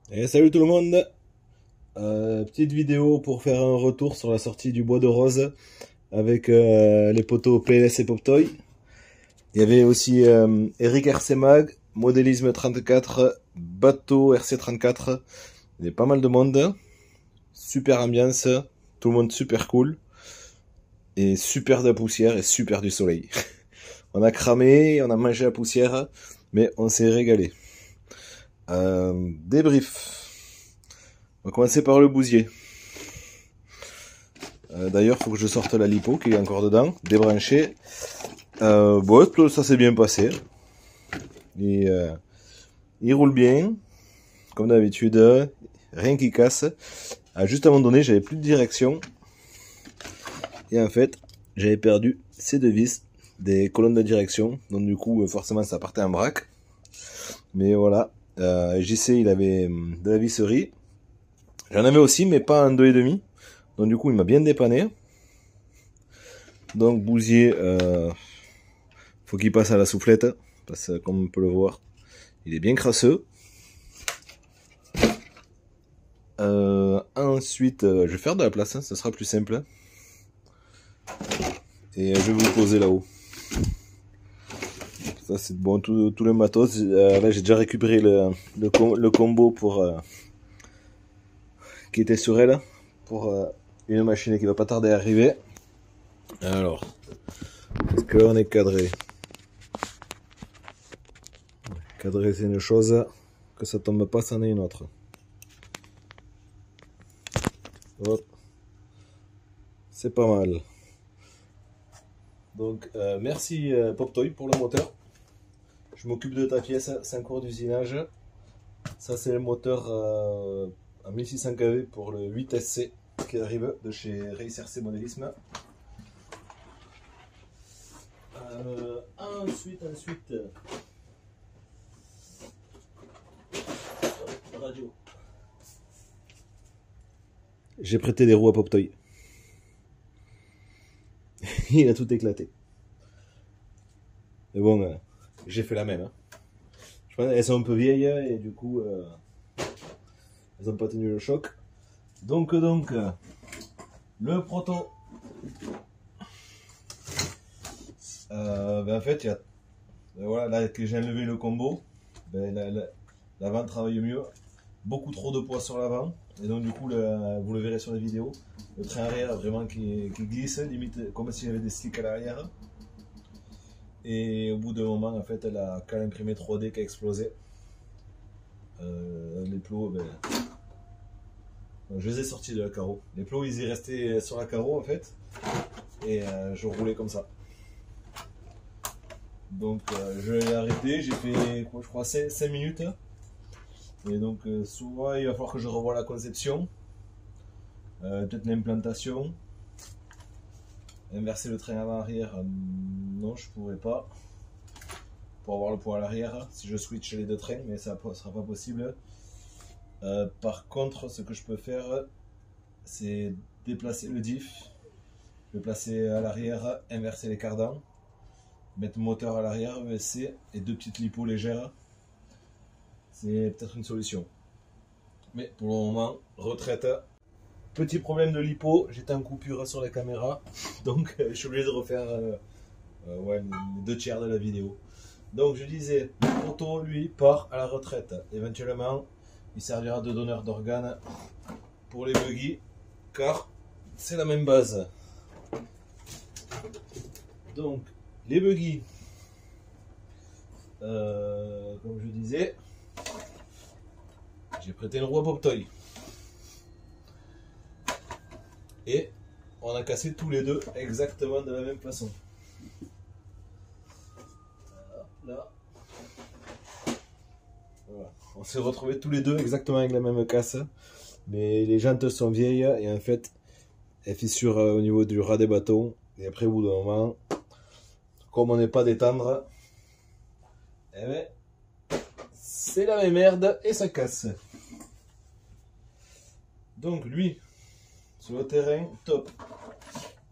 Et salut tout le monde. Petite vidéo pour faire un retour sur la sortie du Bois de Rose avec les poteaux PLS et Poptoy. Il y avait aussi Eric RC Mag, Modélisme 34, Bateau RC 34. Il y avait pas mal de monde. Super ambiance, tout le monde super cool. Et super de la poussière et super du soleil. On a cramé, on a mangé la poussière, mais on s'est régalé. Débrief. On va commencer par le bousier. D'ailleurs, faut que je sorte la lipo qui est encore dedans, débranché. Bon, ça s'est bien passé. Il roule bien, comme d'habitude, rien qui casse. Juste à un moment donné, j'avais plus de direction. Et en fait, j'avais perdu ces deux vis des colonnes de direction. Donc du coup, forcément, ça partait en vrac. Mais voilà, JC, il avait de la visserie. J'en avais aussi, mais pas en 2,5. Donc du coup, il m'a bien dépanné. Donc bousier, faut qu'il passe à la soufflette, parce que comme on peut le voir, il est bien crasseux. Ensuite, je vais faire de la place, hein, ça sera plus simple. Et je vais vous poser là-haut. Ça c'est bon, tout le matos. Là j'ai déjà récupéré le combo pour qui était sur elle, pour une machine qui va pas tarder à arriver. Alors, est-ce que là on est cadré? Cadré c'est une chose, que ça tombe pas c'en est une autre. Hop. C'est pas mal. Donc merci Poptoy pour le moteur. Je m'occupe de ta pièce, c'est en cours d'usinage. Ça c'est le moteur à 1600 kV pour le 8SC qui arrive de chez Race RC Modélisme. Ensuite, radio. J'ai prêté des roues à Poptoy. Il a tout éclaté. Mais bon, j'ai fait la même. Hein. Je pense qu'elles sont un peu vieilles et du coup, elles n'ont pas tenu le choc. Donc, le proto. En fait, il y a, voilà, là que j'ai enlevé le combo, l'avant travaille mieux. Beaucoup trop de poids sur l'avant. Et donc, du coup, vous le verrez sur les vidéos. Le train arrière vraiment qui glisse, limite comme s'il y avait des slicks à l'arrière. Et au bout d'un moment, en fait, elle a cale imprimé 3D qui a explosé. Les plots, je les ai sortis de la carreau. Les plots, ils y restaient sur la carreau, en fait. Et je roulais comme ça. Donc, je l'ai arrêté. J'ai fait, quoi, je crois, 5 minutes. Et donc, souvent, il va falloir que je revoie la conception. Peut-être l'implantation. Inverser le train avant-arrière, non, je pourrais pas. Pour avoir le poids à l'arrière, si je switch les deux trains, mais ça ne sera pas possible. Par contre, ce que je peux faire, c'est déplacer le diff, le placer à l'arrière, inverser les cardans, mettre le moteur à l'arrière, ESC et deux petites lipos légères. C'est peut-être une solution. Mais pour le moment, retraite. Petit problème de lipo, j'étais en coupure sur la caméra, donc je suis obligé de refaire ouais, les 2 tiers de la vidéo. Donc je disais, le proto lui part à la retraite. Éventuellement, il servira de donneur d'organes pour les buggy, car c'est la même base. Donc les buggy, comme je disais, j'ai prêté une roue à Poptoy. Et on a cassé tous les deux exactement de la même façon. Là. Voilà. On s'est retrouvés tous les deux exactement avec la même casse. Mais les jantes sont vieilles et en fait, elles fissurent au niveau du ras des bâtons. Et après, au bout d'un moment, comme on n'est pas des tendres, eh ben, c'est la même merde et ça casse. Donc lui, sur le terrain, top.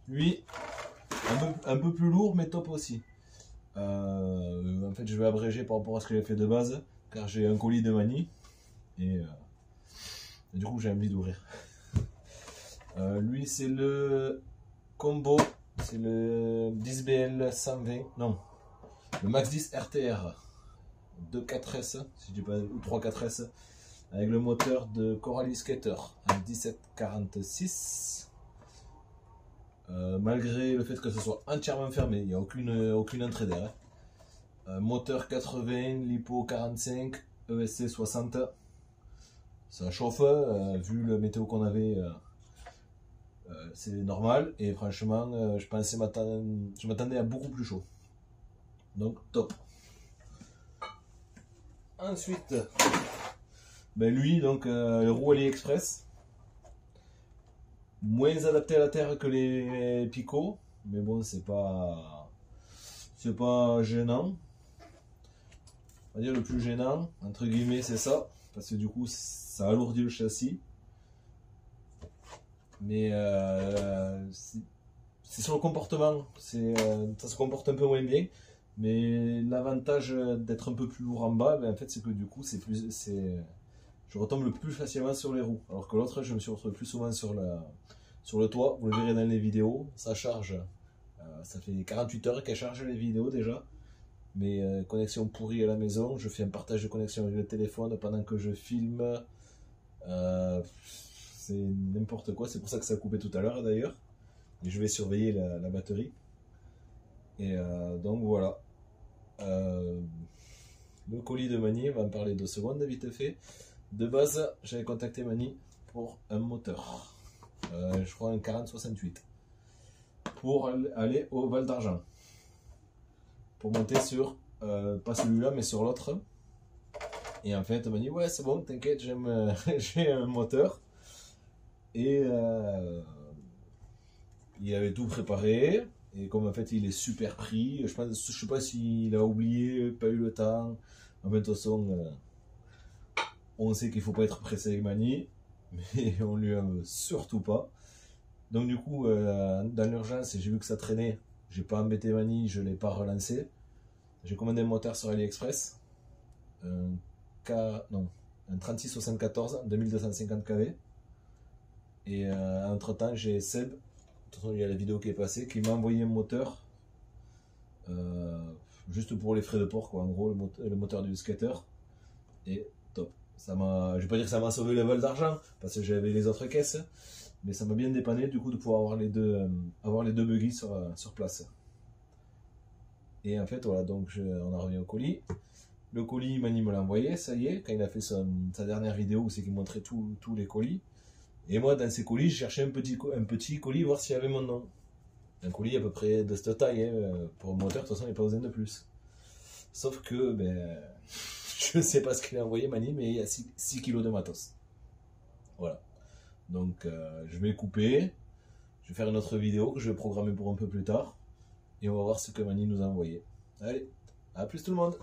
Lui, un peu plus lourd, mais top aussi. En fait, je vais abréger par rapport à ce que j'ai fait de base, car j'ai un colis de manie. Et Et du coup, j'ai envie d'ouvrir. Lui, c'est le combo, c'est le 10BL 120, non, le Max 10 RTR de 4S, si je dis pas, ou 3-4S, avec le moteur de Coralie Skater, un 1746. Malgré le fait que ce soit entièrement fermé, il n'y a aucune entrée d'air. Moteur 80, LiPo 45, ESC 60. Ça chauffe, vu le météo qu'on avait, c'est normal. Et franchement, je m'attendais à beaucoup plus chaud. Donc top. Ensuite, ben lui, donc le roue AliExpress. Moins adapté à la terre que les picots, mais bon, c'est pas gênant. On va dire le plus gênant, entre guillemets, c'est ça, parce que du coup, ça alourdit le châssis. Mais c'est sur le comportement, ça se comporte un peu moins bien. Mais l'avantage d'être un peu plus lourd en bas, ben, en fait, c'est que du coup, je retombe le plus facilement sur les roues. Alors que l'autre, je me suis retrouvé plus souvent sur le toit. Vous le verrez dans les vidéos. Ça charge. Ça fait 48 heures qu'elle charge les vidéos déjà. Mais connexion pourrie à la maison. Je fais un partage de connexion avec le téléphone pendant que je filme. C'est n'importe quoi. C'est pour ça que ça a coupé tout à l'heure d'ailleurs. Et je vais surveiller la batterie. Et donc voilà. Le colis de Mani, on va en parler 2 secondes vite fait. De base, j'avais contacté Mani pour un moteur. Je crois un 4068. Pour aller au Val d'Argent. Pour monter sur, pas celui-là, mais sur l'autre. Et en fait, Mani, ouais, c'est bon, t'inquiète, j'ai un moteur. Et il avait tout préparé. Et comme en fait il est super pris, je sais pas s'il a oublié, pas eu le temps. En fait, de toute façon, on sait qu'il faut pas être pressé avec Mani, mais on lui en veut surtout pas. Donc du coup, dans l'urgence, j'ai vu que ça traînait. J'ai pas embêté Mani, je l'ai pas relancé. J'ai commandé un moteur sur AliExpress, un 3674 2250 kV. Et entre temps, j'ai Seb. Il y a la vidéo qui est passée, qui m'a envoyé un moteur juste pour les frais de port, quoi. En gros, le moteur du skater. Et top. Je vais pas dire que ça m'a sauvé le vol d'argent, parce que j'avais les autres caisses, mais ça m'a bien dépanné du coup de pouvoir avoir les deux buggy sur place. Et en fait, voilà, donc on a revenu au colis. Le colis, Mani me l'a envoyé, ça y est, quand il a fait sa dernière vidéo où c'est qu'il montrait tous les colis. Et moi, dans ces colis, je cherchais un petit colis, voir s'il y avait mon nom. Un colis à peu près de cette taille, hein. Pour un moteur, de toute façon, il n'y a pas besoin de plus. Sauf que, ben, je ne sais pas ce qu'il a envoyé, Mani, mais il y a 6 kg de matos. Voilà. Donc, je vais couper. Je vais faire une autre vidéo que je vais programmer pour un peu plus tard. Et on va voir ce que Mani nous a envoyé. Allez, à plus tout le monde!